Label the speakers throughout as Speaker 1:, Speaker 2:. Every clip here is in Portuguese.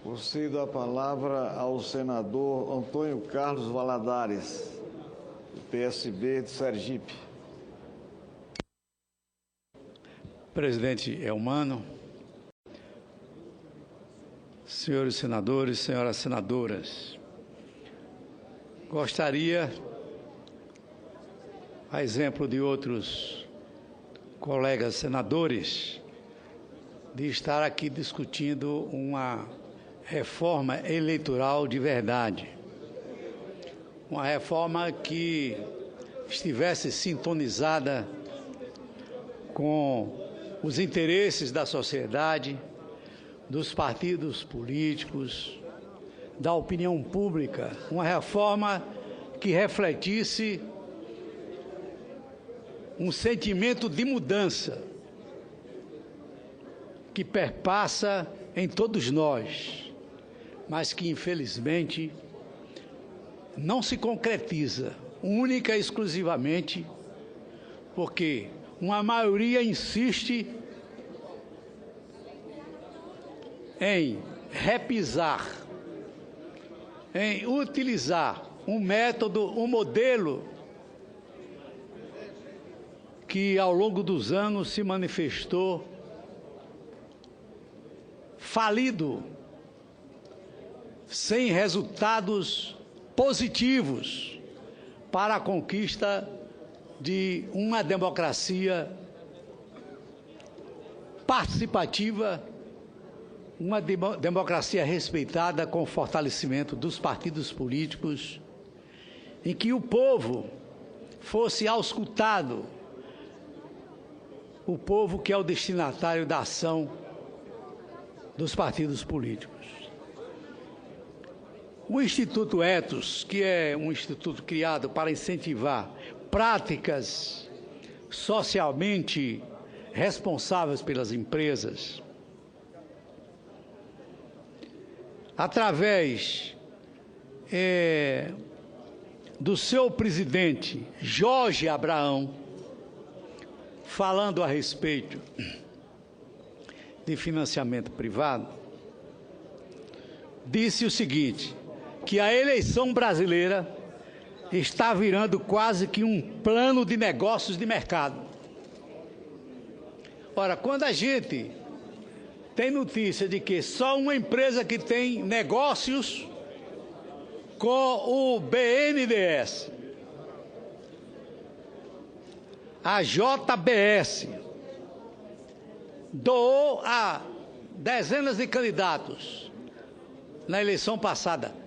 Speaker 1: Concedo a palavra ao senador Antônio Carlos Valadares, do PSB de Sergipe.
Speaker 2: Presidente Elmano, senhores senadores, senhoras senadoras, gostaria, a exemplo de outros colegas senadores, de estar aqui discutindo uma reforma eleitoral de verdade. Uma reforma que estivesse sintonizada com os interesses da sociedade, dos partidos políticos, da opinião pública. Uma reforma que refletisse um sentimento de mudança que perpassa em todos nós, mas que, infelizmente, não se concretiza única e exclusivamente porque uma maioria insiste em repisar, em utilizar um método, um modelo que ao longo dos anos se manifestou falido, sem resultados positivos para a conquista de uma democracia participativa, uma democracia respeitada com o fortalecimento dos partidos políticos, em que o povo fosse auscultado, o povo que é o destinatário da ação dos partidos políticos. O Instituto Ethos, que é um instituto criado para incentivar práticas socialmente responsáveis pelas empresas, através do seu presidente, Jorge Abraão, falando a respeito de financiamento privado, disse o seguinte, que a eleição brasileira está virando quase que um plano de negócios de mercado. Ora, quando a gente tem notícia de que só uma empresa que tem negócios com o BNDES, a JBS, doou a dezenas de candidatos na eleição passada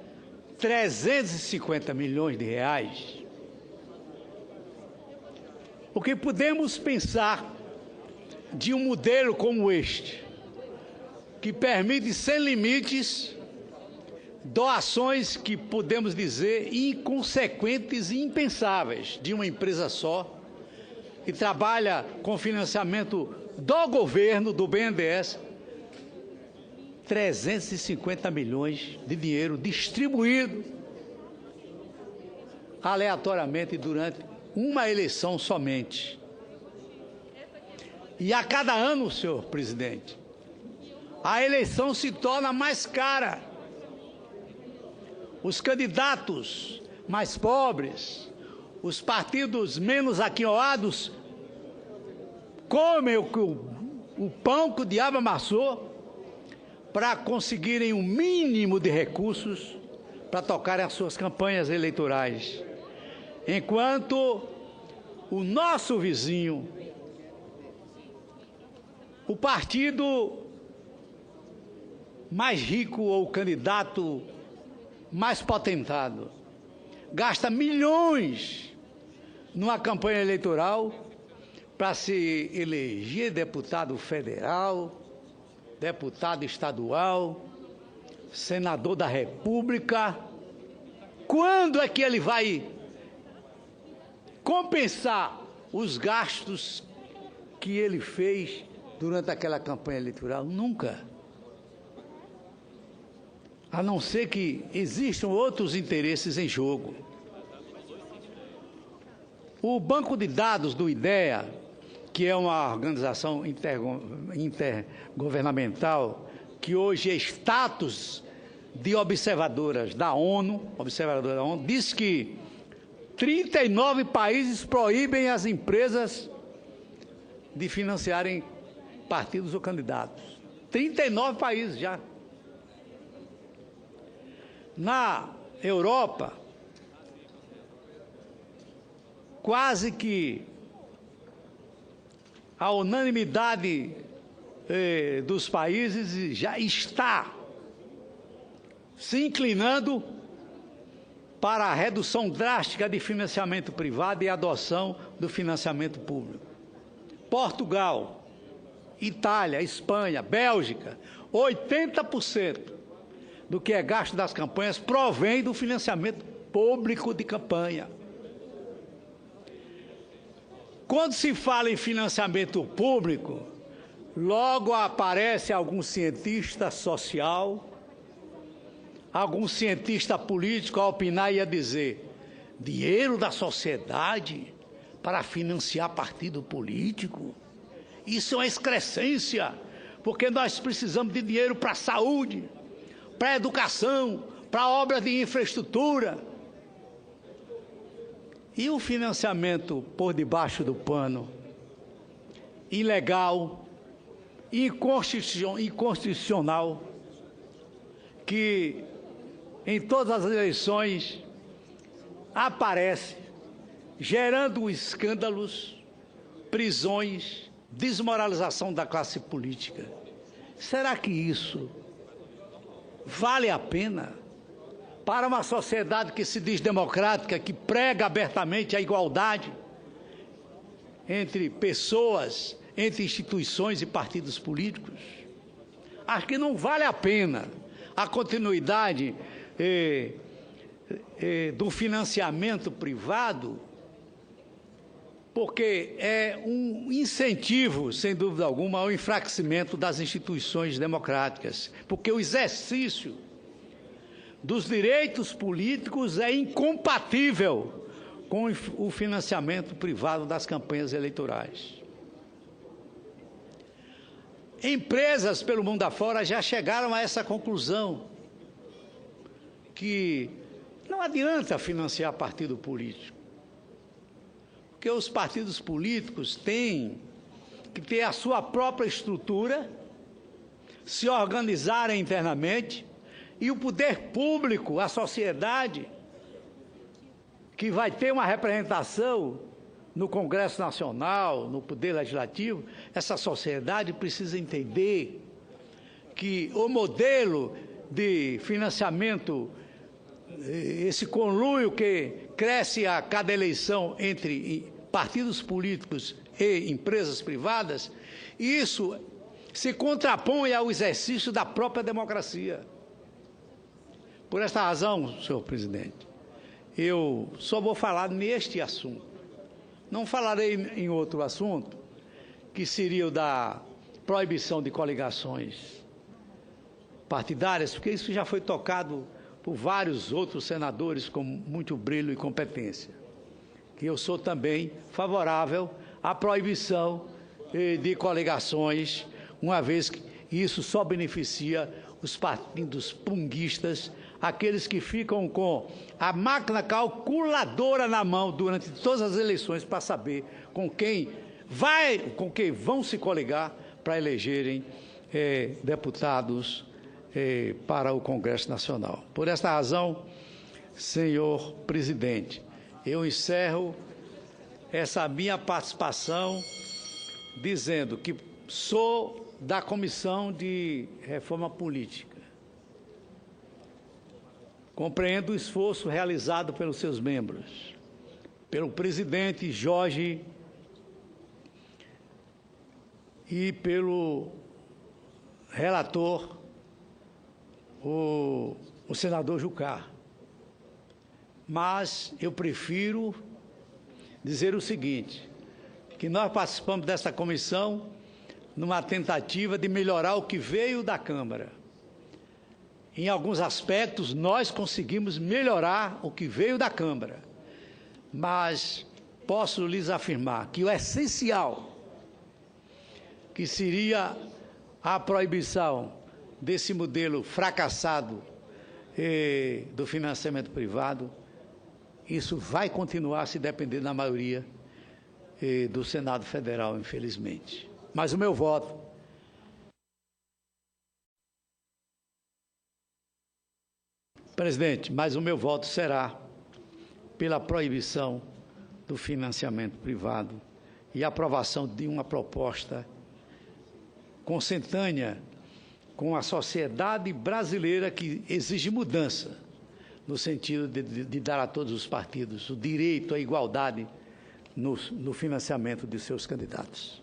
Speaker 2: 350 milhões de reais. O que podemos pensar de um modelo como este, que permite sem limites doações que podemos dizer inconsequentes e impensáveis de uma empresa só, que trabalha com financiamento do governo, do BNDES, 350 milhões de dinheiro distribuído aleatoriamente durante uma eleição somente. E a cada ano, senhor presidente, a eleição se torna mais cara. Os candidatos mais pobres, os partidos menos aquinhoados, comem o pão que o diabo amassou para conseguirem um mínimo de recursos para tocarem as suas campanhas eleitorais. Enquanto o nosso vizinho, o partido mais rico ou o candidato mais potentado, gasta milhões numa campanha eleitoral para se eleger deputado federal, deputado estadual, senador da República. Quando é que ele vai compensar os gastos que ele fez durante aquela campanha eleitoral? Nunca. A não ser que existam outros interesses em jogo. O banco de dados do IDEA, que é uma organização intergovernamental, que hoje é status de observadoras da ONU, diz que 39 países proíbem as empresas de financiarem partidos ou candidatos. 39 países já. Na Europa, quase que a unanimidade dos países já está se inclinando para a redução drástica de financiamento privado e adoção do financiamento público. Portugal, Itália, Espanha, Bélgica, 80% do que é gasto das campanhas provém do financiamento público de campanha. Quando se fala em financiamento público, logo aparece algum cientista social, algum cientista político a opinar e a dizer: dinheiro da sociedade para financiar partido político? Isso é uma excrescência, porque nós precisamos de dinheiro para a saúde, para a educação, para obras de infraestrutura. E o financiamento por debaixo do pano, ilegal, inconstitucional, que em todas as eleições aparece, gerando escândalos, prisões, desmoralização da classe política. Será que isso vale a pena para uma sociedade que se diz democrática, que prega abertamente a igualdade entre pessoas, entre instituições e partidos políticos? Acho que não vale a pena a continuidade do financiamento privado, porque é um incentivo, sem dúvida alguma, ao enfraquecimento das instituições democráticas, porque o exercício dos direitos políticos é incompatível com o financiamento privado das campanhas eleitorais. Empresas pelo mundo afora já chegaram a essa conclusão, que não adianta financiar partido político, porque os partidos políticos têm que ter a sua própria estrutura, se organizarem internamente, e o poder público, a sociedade, que vai ter uma representação no Congresso Nacional, no Poder Legislativo, essa sociedade precisa entender que o modelo de financiamento, esse conluio que cresce a cada eleição entre partidos políticos e empresas privadas, isso se contrapõe ao exercício da própria democracia. Por esta razão, senhor presidente, eu só vou falar neste assunto. Não falarei em outro assunto, que seria o da proibição de coligações partidárias, porque isso já foi tocado por vários outros senadores com muito brilho e competência. Que eu sou também favorável à proibição de coligações, uma vez que isso só beneficia os partidos punguistas, aqueles que ficam com a máquina calculadora na mão durante todas as eleições para saber com quem vão se coligar para elegerem deputados para o Congresso Nacional. Por esta razão, senhor presidente, eu encerro essa minha participação dizendo que sou da Comissão de Reforma Política. Compreendo o esforço realizado pelos seus membros, pelo presidente Jorge e pelo relator, o senador Jucá. Mas eu prefiro dizer o seguinte, que nós participamos dessa comissão numa tentativa de melhorar o que veio da Câmara. Em alguns aspectos, nós conseguimos melhorar o que veio da Câmara, mas posso lhes afirmar que o essencial, que seria a proibição desse modelo fracassado do financiamento privado, isso vai continuar se depender da maioria do Senado Federal, infelizmente. Mas o meu voto presidente, mas o meu voto será pela proibição do financiamento privado e aprovação de uma proposta consentânea com a sociedade brasileira que exige mudança, no sentido de dar a todos os partidos o direito à igualdade no financiamento de seus candidatos.